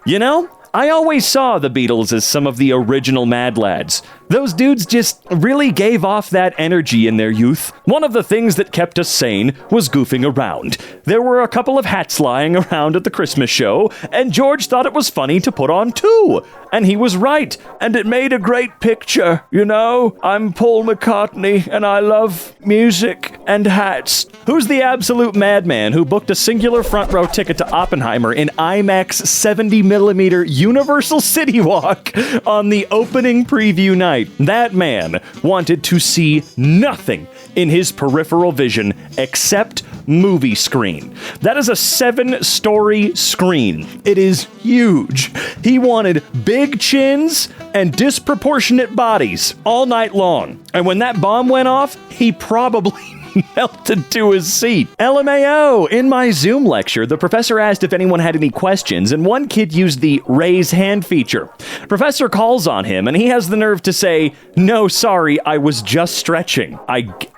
You know, I always saw the Beatles as some of the original Madlads. Those dudes just really gave off that energy in their youth. One of the things that kept us sane was goofing around. There were a couple of hats lying around at the Christmas show, and George thought it was funny to put on 2. And he was right, and it made a great picture, you know? I'm Paul McCartney, and I love music and hats. Who's the absolute madman who booked a singular front row ticket to Oppenheimer in IMAX 70mm Universal City Walk on the opening preview night? That man wanted to see nothing in his peripheral vision except movie screen. That is a 7-story screen. It is huge. He wanted big chins and disproportionate bodies all night long. And when that bomb went off, he probably melted to his seat. LMAO! In my Zoom lecture, the professor asked if anyone had any questions, and one kid used the raise hand feature. Professor calls on him, and he has the nerve to say, "No, sorry, I was just stretching."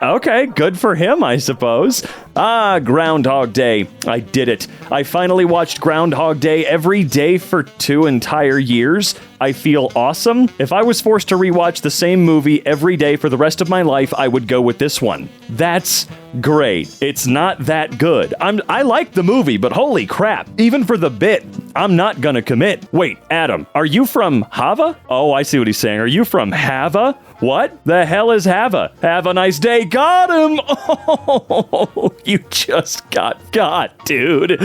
Okay, good for him, I suppose. Groundhog Day. I did it. I finally watched Groundhog Day every day for 2 entire years. I feel awesome. If I was forced to rewatch the same movie every day for the rest of my life, I would go with this one. That's great. It's not that good. I like the movie, but holy crap. Even for the bit, I'm not gonna commit. Wait, Adam, are you from Hava? Oh, I see what he's saying. Are you from Hava? What the hell is Hava? Have a nice day. Got him! Oh, you just got, dude.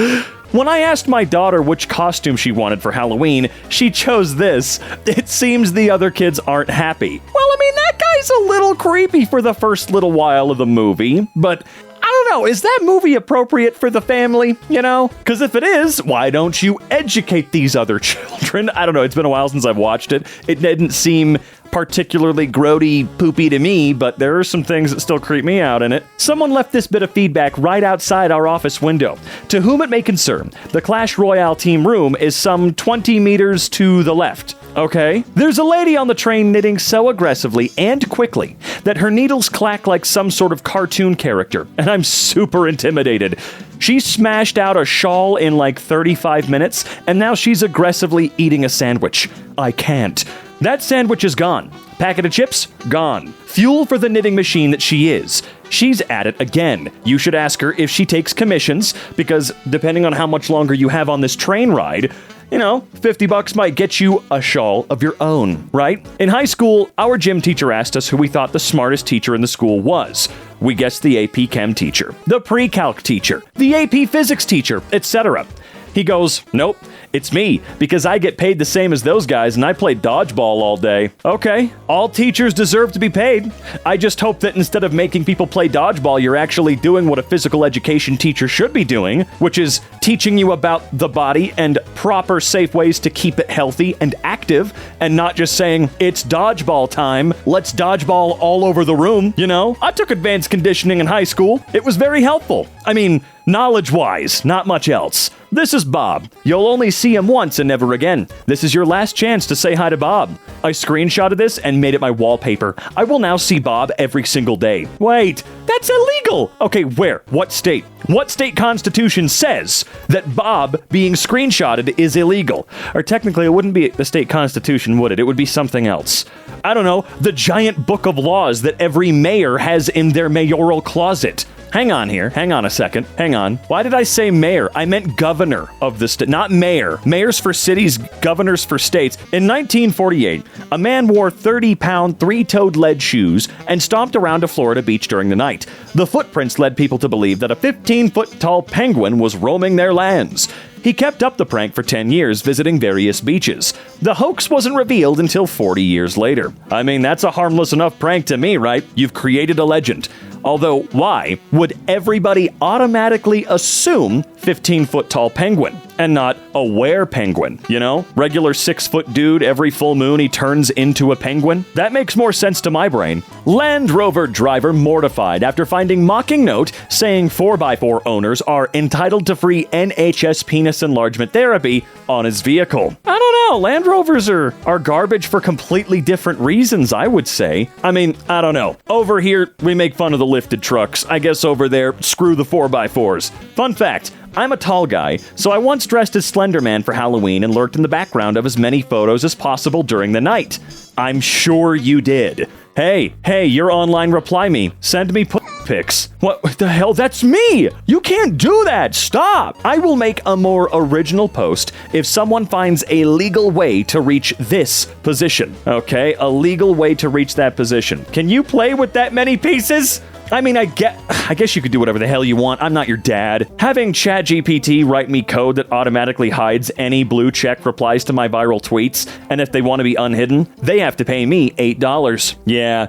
When I asked my daughter which costume she wanted for Halloween, she chose this. It seems the other kids aren't happy. Well, I mean, that guy's a little creepy for the first little while of the movie, but I don't know, is that movie appropriate for the family, you know? Because if it is, why don't you educate these other children? I don't know, it's been a while since I've watched it. It didn't seem particularly grody, poopy to me, but there are some things that still creep me out in it. Someone left this bit of feedback right outside our office window. To whom it may concern, the Clash Royale team room is some 20 meters to the left. Okay? There's a lady on the train knitting so aggressively and quickly that her needles clack like some sort of cartoon character, and I'm super intimidated. She smashed out a shawl in like 35 minutes, and now she's aggressively eating a sandwich. I can't. That sandwich is gone. Packet of chips? Gone. Fuel for the knitting machine that she is. She's at it again. You should ask her if she takes commissions, because depending on how much longer you have on this train ride, you know, $50 might get you a shawl of your own, right? In high school, our gym teacher asked us who we thought the smartest teacher in the school was. We guessed the AP Chem teacher, the pre-calc teacher, the AP Physics teacher, etc. He goes, "Nope, it's me, because I get paid the same as those guys and I play dodgeball all day." Okay, all teachers deserve to be paid. I just hope that instead of making people play dodgeball, you're actually doing what a physical education teacher should be doing, which is teaching you about the body and proper, safe ways to keep it healthy and active, and not just saying, "It's dodgeball time, let's dodgeball all over the room," you know? I took advanced conditioning in high school. It was very helpful. I mean, knowledge-wise, not much else. This is Bob. You'll only see him once and never again. This is your last chance to say hi to Bob. I screenshotted this and made it my wallpaper. I will now see Bob every single day. Wait, that's illegal! Okay, where? What state? What state constitution says that Bob being screenshotted is illegal? Or technically, it wouldn't be the state constitution, would it? It would be something else. I don't know, the giant book of laws that every mayor has in their mayoral closet. Hang on here. Hang on a second. Hang on. Why did I say mayor? I meant governor of the state, not mayor. Mayors for cities, governors for states. In 1948, a man wore 30-pound, 3-toed lead shoes and stomped around a Florida beach during the night. The footprints led people to believe that a 15-foot-tall penguin was roaming their lands. He kept up the prank for 10 years, visiting various beaches. The hoax wasn't revealed until 40 years later. I mean, that's a harmless enough prank to me, right? You've created a legend. Although, why would everybody automatically assume 15-foot-tall penguin and not a were-penguin, you know? Regular 6-foot dude, every full moon he turns into a penguin? That makes more sense to my brain. Land Rover driver mortified after finding mocking note saying 4x4 owners are entitled to free NHS penis enlargement therapy on his vehicle. I don't know, Land Rovers are garbage for completely different reasons, I would say. I mean, I don't know. Over here, we make fun of the lifted trucks. I guess over there, screw the 4x4s. Fun fact, I'm a tall guy, so I once dressed as Slender Man for Halloween and lurked in the background of as many photos as possible during the night. I'm sure you did. Hey, your online reply me. Send me pics. What the hell? That's me! You can't do that! Stop! I will make a more original post if someone finds a legal way to reach this position. Okay, a legal way to reach that position. Can you play with that many pieces? I mean, I guess you could do whatever the hell you want. I'm not your dad. Having ChatGPT write me code that automatically hides any blue check replies to my viral tweets, and if they want to be unhidden, they have to pay me $8. Yeah.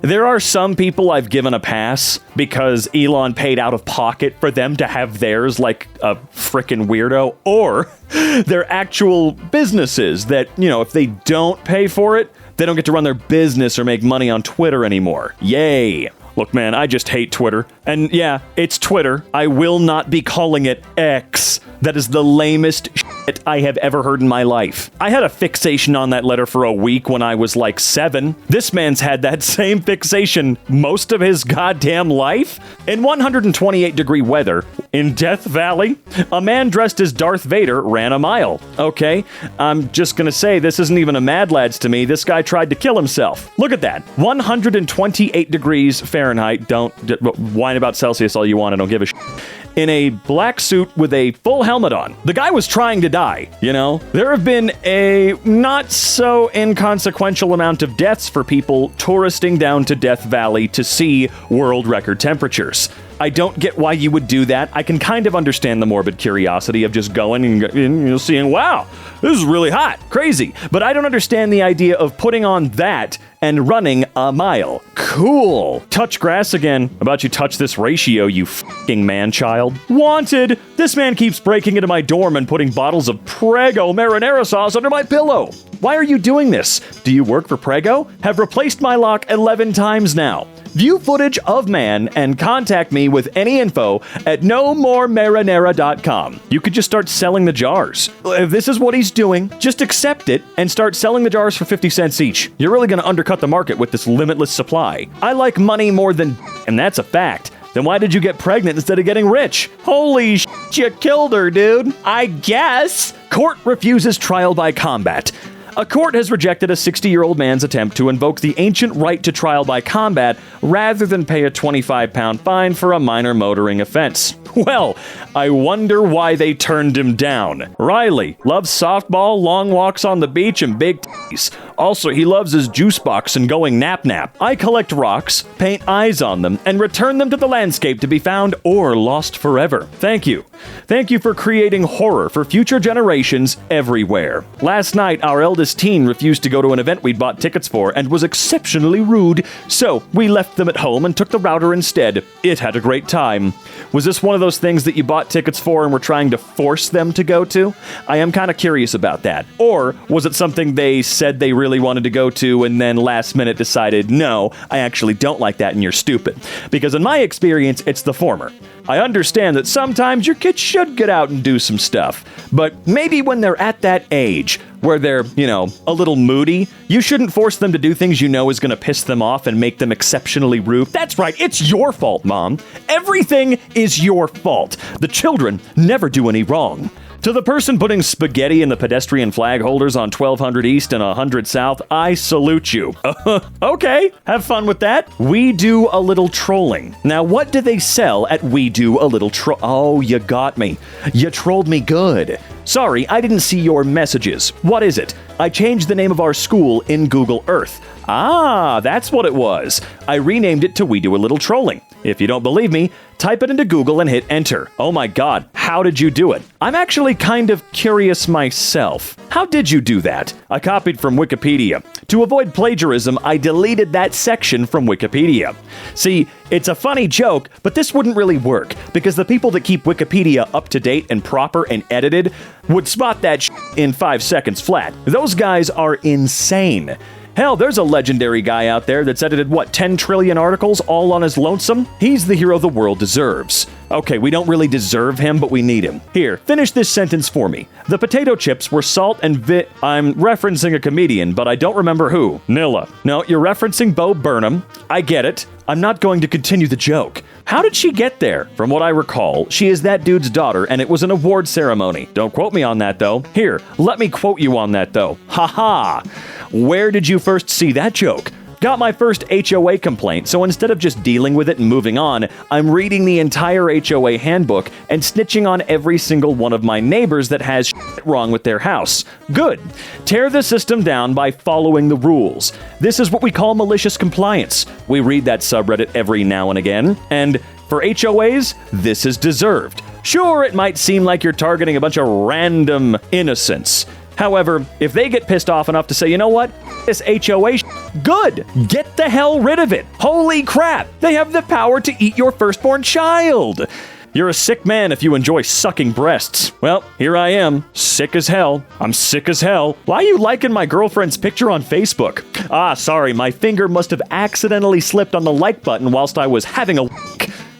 There are some people I've given a pass because Elon paid out of pocket for them to have theirs like a frickin' weirdo, or they're actual businesses that, if they don't pay for it, they don't get to run their business or make money on Twitter anymore. Yay. Look, man, I just hate Twitter. And yeah, it's Twitter. I will not be calling it X. That is the lamest shit I have ever heard in my life. I had a fixation on that letter for a week when I was like 7. This man's had that same fixation most of his goddamn life. In 128-degree weather in Death Valley, a man dressed as Darth Vader ran a mile. Okay, I'm just gonna say this isn't even a Madlads to me. This guy tried to kill himself. Look at that. 128 degrees Fahrenheit. Don't whine about Celsius all you want. I don't give a shit. In a black suit with a full helmet on. The guy was trying to die, There have been a not so inconsequential amount of deaths for people touristing down to Death Valley to see world record temperatures. I don't get why you would do that. I can kind of understand the morbid curiosity of just going and seeing, wow, this is really hot, crazy. But I don't understand the idea of putting on that and running a mile. Cool. Touch grass again. About you touch this ratio, you f***ing man-child. Wanted. This man keeps breaking into my dorm and putting bottles of Prego marinara sauce under my pillow. Why are you doing this? Do you work for Prego? Have replaced my lock 11 times now. View footage of man and contact me with any info at nomoremarinara.com. You could just start selling the jars. If this is what he's doing, just accept it and start selling the jars for 50 cents each. You're really going to undercut the market with this limitless supply. I like money more than and that's a fact. Then why did you get pregnant instead of getting rich? Holy shit, you killed her, dude. I guess. Court refuses trial by combat. A court has rejected a 60-year-old man's attempt to invoke the ancient right to trial by combat rather than pay a 25-pound fine for a minor motoring offense. Well, I wonder why they turned him down. Riley loves softball, long walks on the beach, and big titties. Also, he loves his juice box and going nap-nap. I collect rocks, paint eyes on them, and return them to the landscape to be found or lost forever. Thank you. Thank you for creating horror for future generations everywhere. Last night, our eldest teen refused to go to an event we'd bought tickets for and was exceptionally rude, so we left them at home and took the router instead. It had a great time. Was this one of those things that you bought tickets for and were trying to force them to go to? I am kind of curious about that. Or was it something they said they really wanted to go to and then last minute decided, no, I actually don't like that and you're stupid? Because in my experience, it's the former. I understand that sometimes your kids should get out and do some stuff, but maybe when they're at that age where they're, a little moody, you shouldn't force them to do things is going to piss them off and make them exceptionally rude. That's right, it's your fault, Mom. Everything is your fault. The children never do any wrong. To the person putting spaghetti in the pedestrian flag holders on 1200 East and 100 South, I salute you. Okay, have fun with that. We do a little trolling. Now, what do they sell at We Do a Little Oh, you got me. You trolled me good. Sorry, I didn't see your messages. What is it? I changed the name of our school in Google Earth. Ah, that's what it was. I renamed it to We Do a Little Trolling. If you don't believe me, type it into Google and hit enter. Oh my God, how did you do it? I'm actually kind of curious myself. How did you do that? I copied from Wikipedia. To avoid plagiarism, I deleted that section from Wikipedia. See, it's a funny joke, but this wouldn't really work, because the people that keep Wikipedia up to date and proper and edited would spot that in 5 seconds flat. Those guys are insane. Hell, there's a legendary guy out there that's edited, 10 trillion articles all on his lonesome? He's the hero the world deserves. Okay, we don't really deserve him, but we need him. Here, finish this sentence for me. The potato chips were salt and I'm referencing a comedian, but I don't remember who. Nilla. No, you're referencing Bo Burnham. I get it. I'm not going to continue the joke. How did she get there? From what I recall, she is that dude's daughter, and it was an award ceremony. Don't quote me on that, though. Here, let me quote you on that, though. Haha! Where did you first see that joke? Got my first HOA complaint, so instead of just dealing with it and moving on, I'm reading the entire HOA handbook and snitching on every single one of my neighbors that has shit wrong with their house. Good. Tear the system down by following the rules. This is what we call malicious compliance. We read that subreddit every now and again, and for HOAs, this is deserved. Sure, it might seem like you're targeting a bunch of random innocents. However, if they get pissed off enough to say, you know what, this HOA good, get the hell rid of it. Holy crap, they have the power to eat your firstborn child. You're a sick man if you enjoy sucking breasts. Well, here I am, sick as hell. I'm sick as hell. Why are you liking my girlfriend's picture on Facebook? Ah, sorry, my finger must have accidentally slipped on the like button whilst I was having a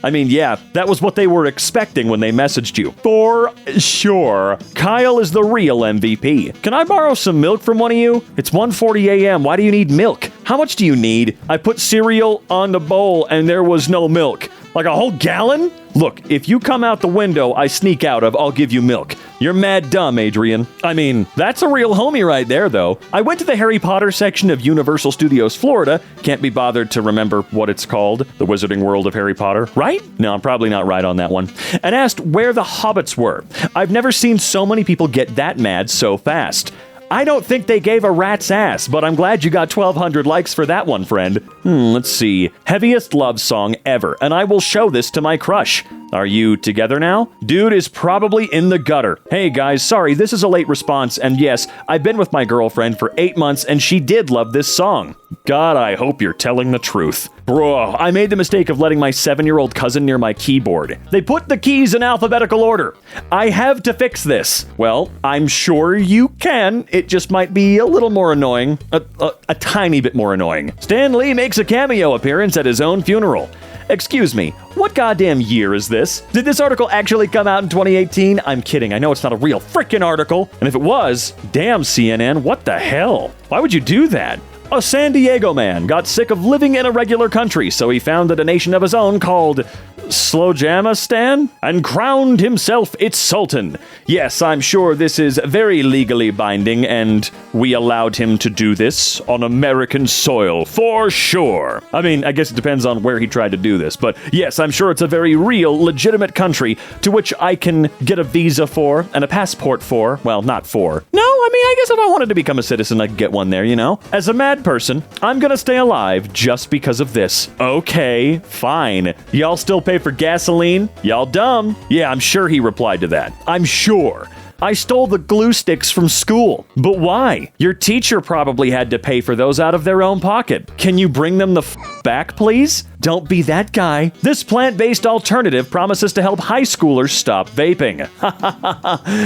I mean, yeah, that was what they were expecting when they messaged you. For sure. Kyle is the real MVP. Can I borrow some milk from one of you? It's 1:40 a.m. Why do you need milk? How much do you need? I put cereal on the bowl and there was no milk. Like a whole gallon? Look, if you come out the window I sneak out of, I'll give you milk. You're mad dumb, Adrian. I mean, that's a real homie right there, though. I went to the Harry Potter section of Universal Studios Florida. Can't be bothered to remember what it's called. The Wizarding World of Harry Potter, right? No, I'm probably not right on that one. And asked where the hobbits were. I've never seen so many people get that mad so fast. I don't think they gave a rat's ass, but I'm glad you got 1,200 likes for that one, friend. Let's see. Heaviest love song ever, and I will show this to my crush. Are you together now? Dude is probably in the gutter. Hey guys, sorry, this is a late response, and yes, I've been with my girlfriend for 8 months, and she did love this song. God, I hope you're telling the truth. Bro, I made the mistake of letting my 7-year-old cousin near my keyboard. They put the keys in alphabetical order. I have to fix this. Well, I'm sure you can. It just might be a little more annoying. A tiny bit more annoying. Stan Lee makes a cameo appearance at his own funeral. Excuse me, what goddamn year is this? Did this article actually come out in 2018? I'm kidding, I know it's not a real frickin' article. And if it was, damn CNN, what the hell? Why would you do that? A San Diego man got sick of living in a regular country, so he founded a nation of his own called Slowjamistan and crowned himself its sultan. Yes, I'm sure this is very legally binding, and we allowed him to do this on American soil, for sure. I mean, I guess it depends on where he tried to do this, but yes, I'm sure it's a very real, legitimate country to which I can get a visa for and a passport for. Well, not for. No, I mean, I guess if I wanted to become a citizen, I could get one there, you know? As a mad person, I'm gonna stay alive just because of this. Okay, fine. Y'all still pay for gasoline? Y'all dumb? Yeah, I'm sure he replied to that. I'm sure. I stole the glue sticks from school. But why? Your teacher probably had to pay for those out of their own pocket. Can you bring them the back, please? Don't be that guy. This plant-based alternative promises to help high schoolers stop vaping.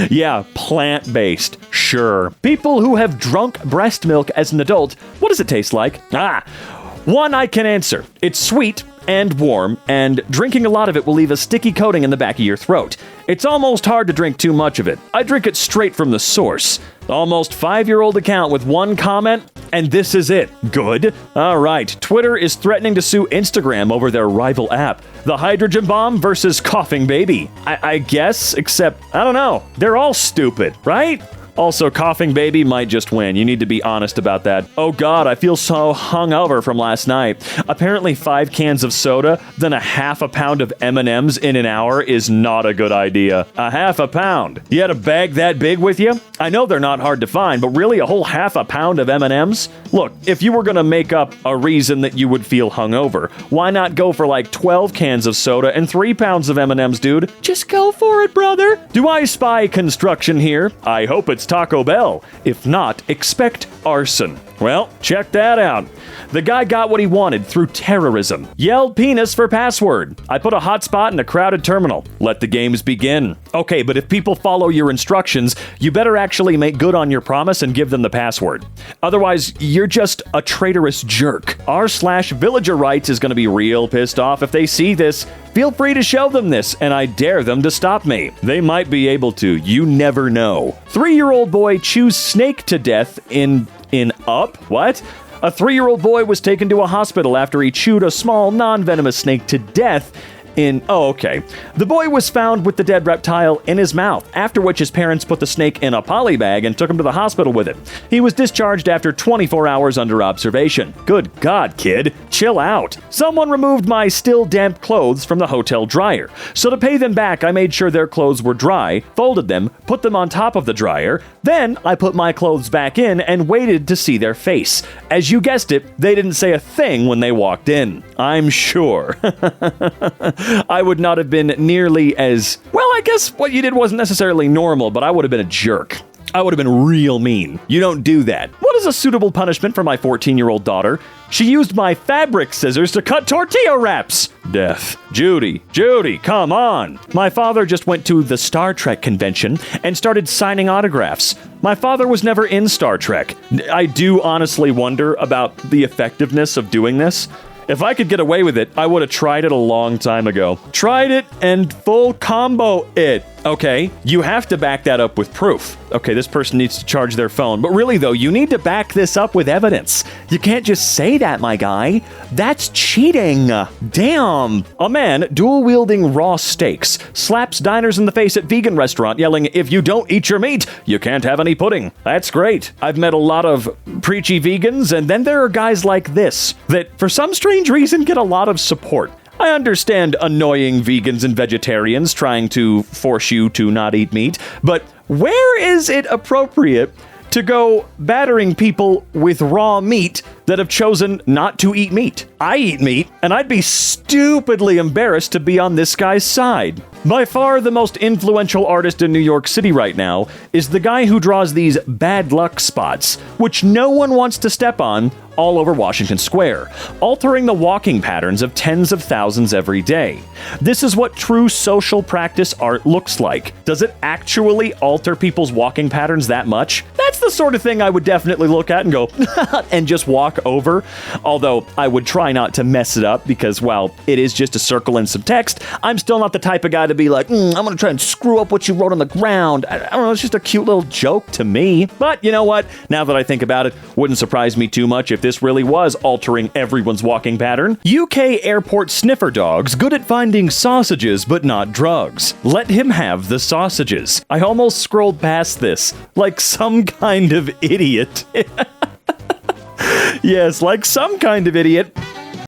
Yeah, plant-based. Sure. People who have drunk breast milk as an adult, what does it taste like? One I can answer. It's sweet and warm, and drinking a lot of it will leave a sticky coating in the back of your throat. It's almost hard to drink too much of it. I drink it straight from the source. Almost 5-year-old account with one comment, and this is it. Good. All right, Twitter is threatening to sue Instagram over their rival app. The hydrogen bomb versus coughing baby. I guess, except, I don't know. They're all stupid, right? Also, coughing baby might just win. You need to be honest about that. Oh god, I feel so hungover from last night. Apparently 5 cans of soda, then a half a pound of M&Ms in an hour is not a good idea. A half a pound. You had a bag that big with you? I know they're not hard to find, but really a whole half a pound of M&Ms? Look, if you were gonna make up a reason that you would feel hungover, why not go for like 12 cans of soda and 3 pounds of M&Ms, dude? Just go for it, brother. Do I spy construction here? I hope it's Taco Bell. If not, expect arson. Well, check that out. The guy got what he wanted through terrorism. Yell penis for password. I put a hotspot in a crowded terminal. Let the games begin. Okay, but if people follow your instructions, you better actually make good on your promise and give them the password. Otherwise, you're just a traitorous jerk. r/villager rights is going to be real pissed off if they see this. Feel free to show them this, and I dare them to stop me. They might be able to. You never know. 3-year-old boy chews snake to death in Up? What? A 3-year-old boy was taken to a hospital after he chewed a small, non-venomous snake to death Okay. The boy was found with the dead reptile in his mouth, after which his parents put the snake in a poly bag and took him to the hospital with it. He was discharged after 24 hours under observation. Good God, kid. Chill out. Someone removed my still damp clothes from the hotel dryer. So to pay them back, I made sure their clothes were dry, folded them, put them on top of the dryer. Then I put my clothes back in and waited to see their face. As you guessed it, they didn't say a thing when they walked in. I'm sure. I would not have been nearly as... Well, I guess what you did wasn't necessarily normal, but I would have been a jerk. I would have been real mean. You don't do that. What is a suitable punishment for my 14-year-old daughter? She used my fabric scissors to cut tortilla wraps. Death. Judy, come on. My father just went to the Star Trek convention and started signing autographs. My father was never in Star Trek. I do honestly wonder about the effectiveness of doing this. If I could get away with it, I would have tried it a long time ago. Tried it and full combo it. Okay, you have to back that up with proof. Okay, this person needs to charge their phone. But really, though, you need to back this up with evidence. You can't just say that, my guy. That's cheating. Damn. A man dual-wielding raw steaks slaps diners in the face at vegan restaurant yelling, "If you don't eat your meat, you can't have any pudding." That's great. I've met a lot of preachy vegans, and then there are guys like this that, for some strange reason, get a lot of support. I understand annoying vegans and vegetarians trying to force you to not eat meat, but where is it appropriate to go battering people with raw meat that have chosen not to eat meat? I eat meat, and I'd be stupidly embarrassed to be on this guy's side. By far the most influential artist in New York City right now is the guy who draws these bad luck spots, which no one wants to step on, all over Washington Square, altering the walking patterns of tens of thousands every day. This is what true social practice art looks like. Does it actually alter people's walking patterns that much? That's the sort of thing I would definitely look at and go, and just walk over. Although I would try not to mess it up because, well, it is just a circle and some text. I'm still not the type of guy to be like, I'm gonna try and screw up what you wrote on the ground. I don't know, it's just a cute little joke to me. But you know what? Now that I think about it, wouldn't surprise me too much if this really was altering everyone's walking pattern. UK airport sniffer dogs good at finding sausages but not drugs. Let him have the sausages. I almost scrolled past this like some kind of idiot. Yes, like some kind of idiot.